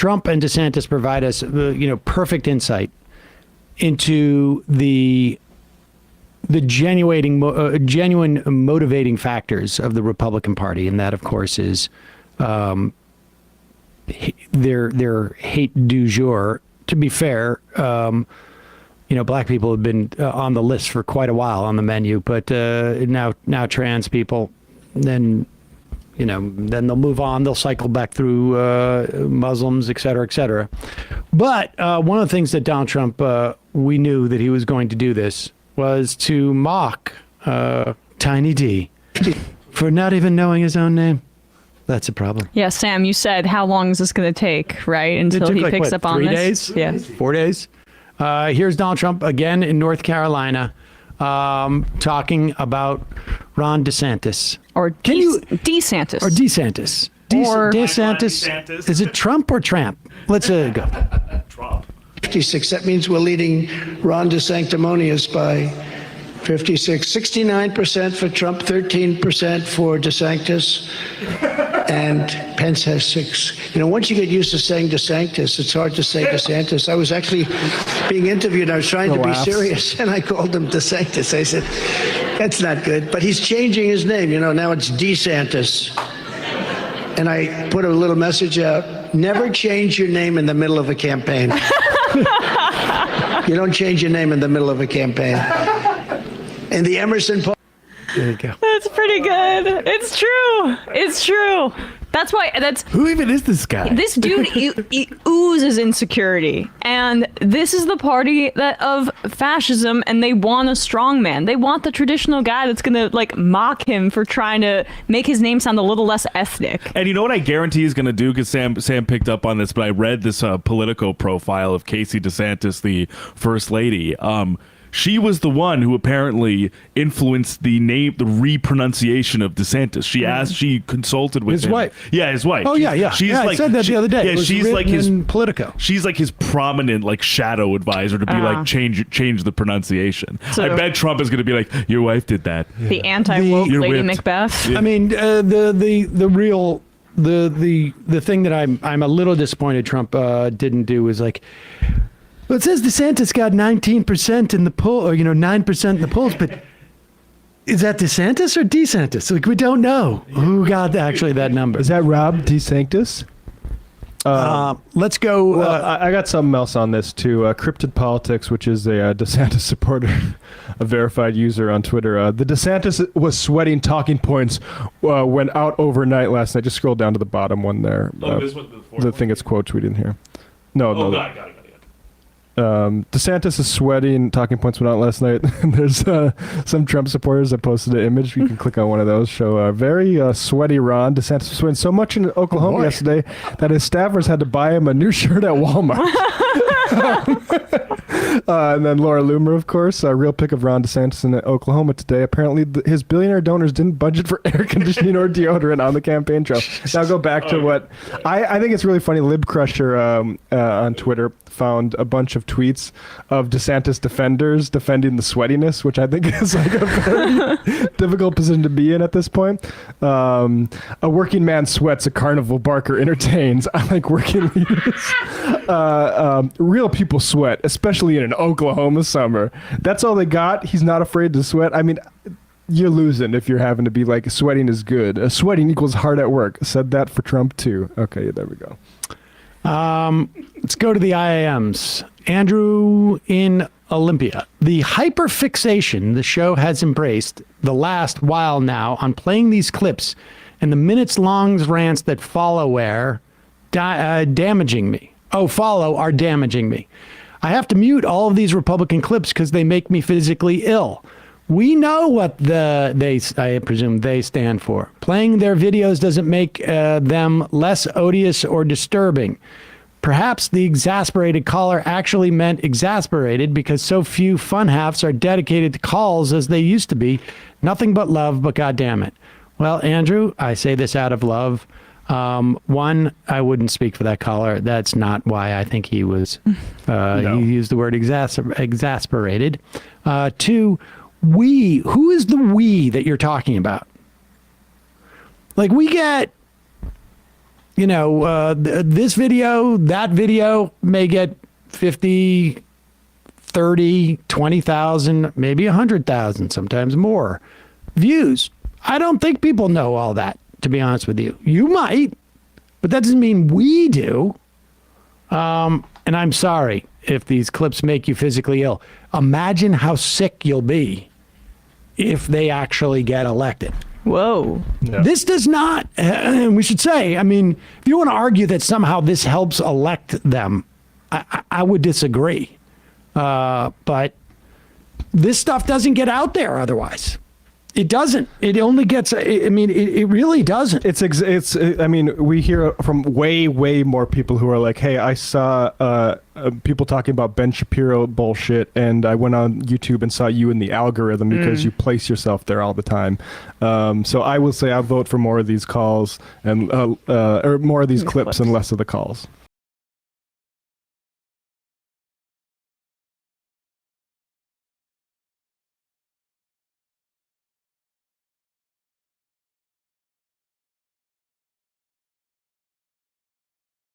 Trump and DeSantis provide us, perfect insight into the genuine motivating factors of the Republican Party, and that, of course, is their hate du jour. To be fair, black people have been on the list for quite a while on the menu, but now trans people, then they'll move on. They'll cycle back through Muslims, et cetera, et cetera. But one of the things that Donald Trump, we knew that he was going to do this, was to mock Tiny D for not even knowing his own name. That's a problem. Yeah, Sam, you said, how long is this going to take, right? Until he picks up on this? 3 days? Yeah. 4 days. Here's Donald Trump again in North Carolina talking about Ron DeSantis. Or Dee-Santis. Or Dee-Santis. Dee-Santis. Is it Trump or Tramp? Let's go. Trump. 56. That means we're leading Ron DeSanctimonious by 56. 69% for Trump, 13% for DeSantis, and Pence has 6. Once you get used to saying DeSantis, it's hard to say DeSantis. I was actually being interviewed. I was trying to be serious, and I called him DeSantis. I said, that's not good. But he's changing his name. Now it's Dee-Santis. And I put a little message out. Never change your name in the middle of a campaign. You don't change your name in the middle of a campaign. And the Emerson poll. There you go. That's pretty good. It's true. It's true. That's why. Who even is this guy? This dude he oozes insecurity, and this is the party of fascism, and they want a strong man. They want the traditional guy that's gonna mock him for trying to make his name sound a little less ethnic. And you know what I guarantee he's gonna do, because Sam picked up on this, but I read this Politico profile of Casey DeSantis, the first lady. She was the one who apparently influenced the repronunciation of DeSantis. She consulted with his wife. Yeah, his wife. Oh, yeah. I said that the other day. Yeah, she's like his Politico. She's like his prominent shadow advisor to be change the pronunciation. So, I bet Trump is going to be like, your wife did that. The anti-woke Lady Macbeth. Yeah. I mean, the thing that I'm a little disappointed Trump didn't do is well, it says DeSantis got 19% in the poll, or 9% in the polls, but is that DeSantis or Dee-Santis? We don't know who got actually that number. Is that Rob Dee-Santis? Let's go. Well, I got something else on this too. Cryptid Politics, which is a DeSantis supporter, a verified user on Twitter. The DeSantis was sweating talking points went out overnight last night. Just scroll down to the bottom one there. The thing it's quote tweeting here. No. Got it. DeSantis is sweating. Talking points went out last night. There's some Trump supporters that posted an image. You can click on one of those. Show very sweaty Ron DeSantis was sweating so much in Oklahoma yesterday that his staffers had to buy him a new shirt at Walmart. And then Laura Loomer, of course, a real pic of Ron DeSantis in Oklahoma today. Apparently, his billionaire donors didn't budget for air conditioning or deodorant on the campaign trail. Now go back to what I think it's really funny. Lib Crusher on Twitter found a bunch of tweets of DeSantis defenders defending the sweatiness, which I think is a very difficult position to be in at this point. A working man sweats, a carnival barker entertains. I like working leaders. Real people sweat, especially in an Oklahoma summer. That's all they got. He's not afraid to sweat. I mean, you're losing if you're having to be sweating is good. Sweating equals hard at work. Said that for Trump too. Okay, there we go. Let's go to the IAMs. Andrew in Olympia. The hyperfixation the show has embraced the last while now on playing these clips and the minutes-long rants that follow are damaging me. Are damaging me. I have to mute all of these Republican clips because they make me physically ill. We know what I presume they stand for. Playing their videos doesn't make them less odious or disturbing. Perhaps the exasperated caller actually meant exasperated because so few fun-halves are dedicated to calls as they used to be. Nothing but love, but goddamn it. Well, Andrew, I say this out of love. One, I wouldn't speak for that caller. That's not why I think he was. No. He used the word exasperated. Two, who is the we that you're talking about? We get, this video, that video may get 50, 30, 20,000, maybe 100,000, sometimes more views. I don't think people know all that, to be honest with you. You might, but that doesn't mean we do. And I'm sorry if these clips make you physically ill. Imagine how sick you'll be if they actually get elected. Whoa. Yeah. This does not, we should say, I mean, if you want to argue that somehow this helps elect them, I would disagree. But this stuff doesn't get out there otherwise. It doesn't. It only gets. I mean, it really doesn't. I mean, we hear from way more people who are like, "Hey, I saw people talking about Ben Shapiro bullshit, and I went on YouTube and saw you in the algorithm because you place yourself there all the time." So I will say I vote for more of these calls and or more of these clips and less of the calls.